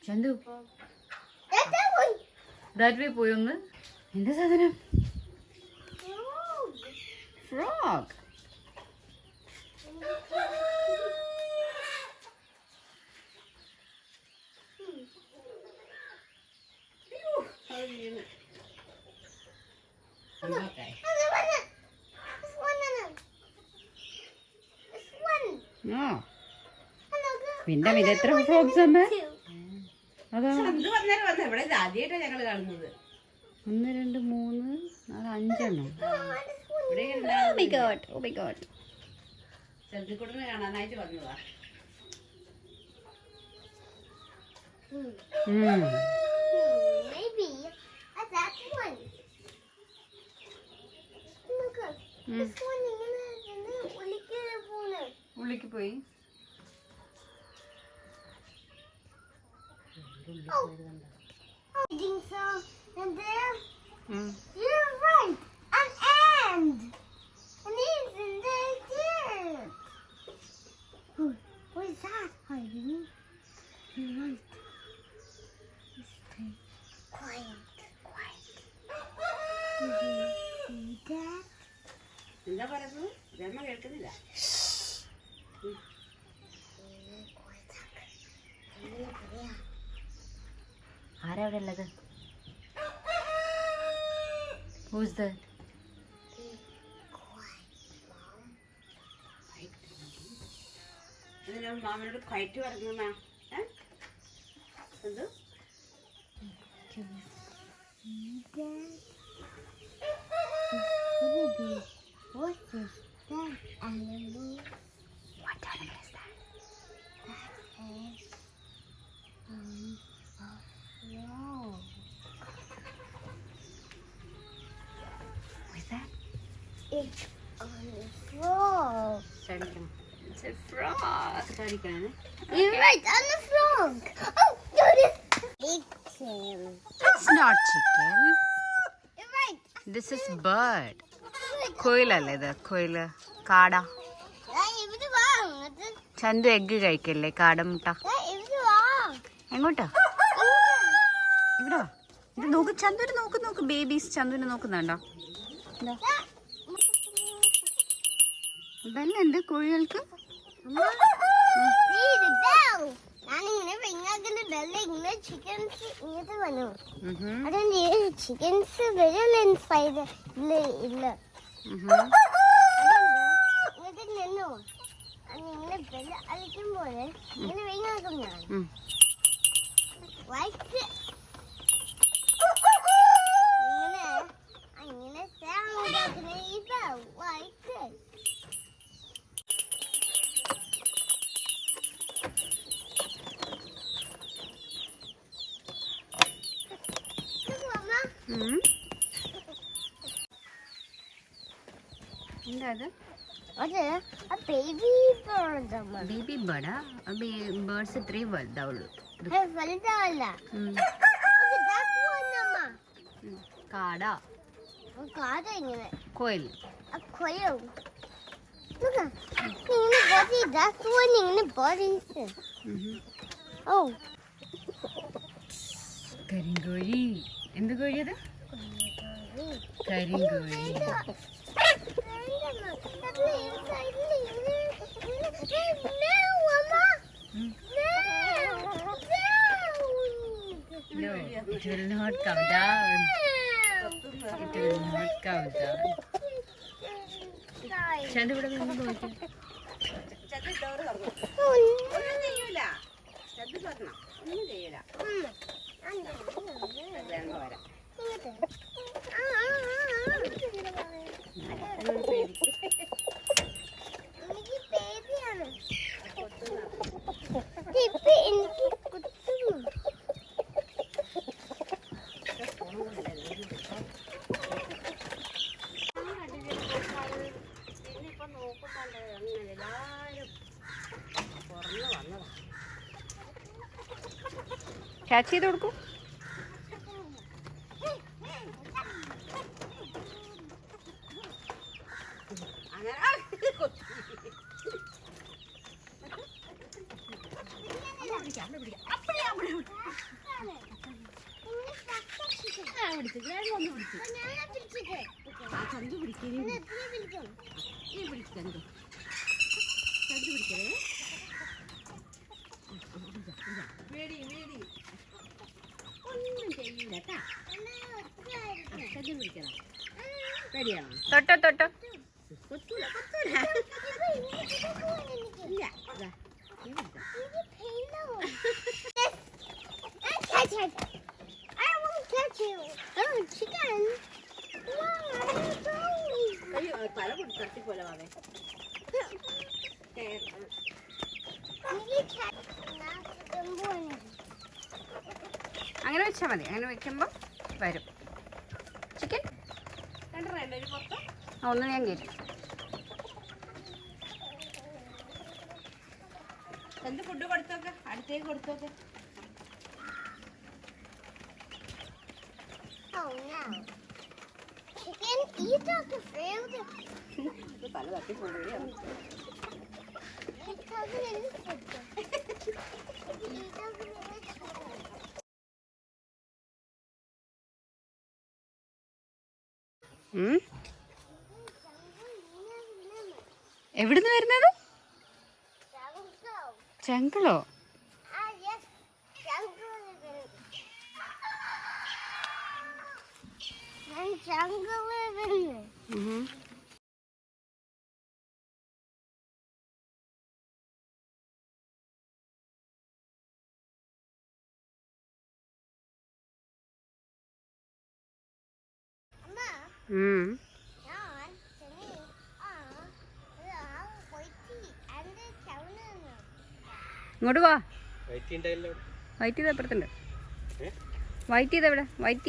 Chandu that way പോയി ഒന്ന്. എന്താ സാധനം? ഫ്രോഗ്. പിന്നെ ഇതെത്ര ഫ്രോഗ്സ് ഉണ്ട്? അതാ 1 2 3 4 5 എണ്ണം. കാണാനായിട്ട് വന്നതാ. ഉള്ളിക്ക് പോയി. You're right. An ant. And he's in the dirt. What is that hiding? You're right. Stay quiet. Did you see that? എന്താ പറയുന്നത്? ധർമ്മ കേൾക്കുന്നില്ല. ആരാ അവിടെ ഉള്ളത്? Who's that? മാമനോട് ക്വൈറ്റ് പറഞ്ഞു. എന്ത്? What is that animal? What animal is that? That is a frog. What is that? It's a frog. It's a frog. You're right, on the frog. Oh, it's him. It's not chicken. You're right. This is bird. കോയിലല്ലേ ഇത്? കോയില്. കാട. ഇവിടെ വാ. Chandu egg കഴിക്കല്ലേ? കാടമുട്ട. ഇവിടെ വാ. എങ്ങോട്ടാ? ഇവിടെ വാ. ഇത് നോക്ക് ചന്തുവിനെ നോക്ക്. ബേബീസ് ചന്തുവിനെ നോക്കുന്നുണ്ടോ? ബെല്ലുണ്ട് കോഴികൾക്ക്. ഞാനിങ്ങനെ പെങ്ങാക്കുന്ന ബെല്ല് ഇങ്ങനെ ചിക്കൻസ് ഇങ്ങനത്തെ വന്നു. അതുകൊണ്ട് ചിക്കൻസ് വരില്ല ഇൻസൈഡ്. ഇല്ല ഇങ്ങനത്തെ നിന്നു. ഇങ്ങനെ ബെല്ല് അടിക്കുമ്പോൾ ഇങ്ങനെ പെങ്ങാക്കും ഞാൻ. ഇങ്ങനെ സൗണ്ട് ഉണ്ടാക്കുന്ന ഇത് വൈറ്റ്. എന്താ അത്? അത് ബേബി ബേർഡ്. ബേബി ബേർഡാ? ബേർഡ്സ് ഇത്രയും വലുതാവുള്ളൂ. വലുതല്ല. കാട. കാട ഇങ്ങനെ. കോയിൽ. കൊയ്യും. ഇങ്ങനെ ബോഡി. That's one ഇങ്ങനെ ബോഡി. Oh. കരിങ്കോഴി. എന്ത് കോഴി അത്? കരിങ്കോഴി. No, it will not come down. It will not come down. Chandu ഇവിടെ നിന്ന് നോക്കി. ഒന്നും ചെയ്യൂല. ചന്തു പറഞ്ഞു ഒന്നും ചെയ്യൂല. വരാം. എനിക്ക് പേടിയാണ്. ക്യാച്ച് ചെയ്ത് കൊടുക്കൂ. സിഗരറ്റ് ഒന്ന് പിടിച്ചു ഞാനാ പിടിച്ചിട്ട്. ആ ചന്തു പിടിക്കുന്നു ഞാൻ എത്ര പിടിക്കും? ഈ പിടിച്ചു ചന്തു ചന്തു പിടിക്കണേ വേടി വേടി ഒന്നും ചെയ്യില്ല കേട്ടാ അമ്മ ഒറ്റയായിരിക്കും. ചന്തു പിടിക്കണം പേടിയാണോ തൊട്ടോ തൊട്ടോ. കൊത്തൂല കൊത്തൂല ഇപ്പൊ ഇങ്ങോട്ട് പോവാൻ എനിക്ക്. ഇല്ല ഇതാ നീ പിടിച്ചോ എനിക്ക് pain ആവും. Catch it. I won't catch you. Oh, chicken. Wow, I'm sorry. അയ്യോ തല പിടിച്ച് തട്ടിപ്പോലെ വാവേ എനിക്ക് catch. ഞാൻ chicken പോവാണ്. അങ്ങനെ വെച്ചാൽ മതി. അങ്ങനെ വെക്കുമ്പോൾ വരും ചിക്കൻ. കണ്ടോ ഒരു പുറത്ത് ഒന്ന് ഞാൻ കയറ്റും. എന്ത് ഫുഡ് കൊടുത്തോക്കെ അടുത്തേക്ക് കൊടുത്തോക്കെ Oh no. Chicken, eat up the food. തല തട്ടിപ്പോവുകയാണ് It's covered in food. Eat up the food. എവിടുന്ന് വരുന്നത്? ജംഗിളോ? Ah, yes. Jungle living. I'm jungle living. Amma, John, Jenny, Whitey, and the Chowner. ഇങ്ങോട്ട് വാ. വൈറ്റ് ചെയ്ത് അപ്പുറത്തുണ്ട്. White ചെയ്ത് എവിടെ? White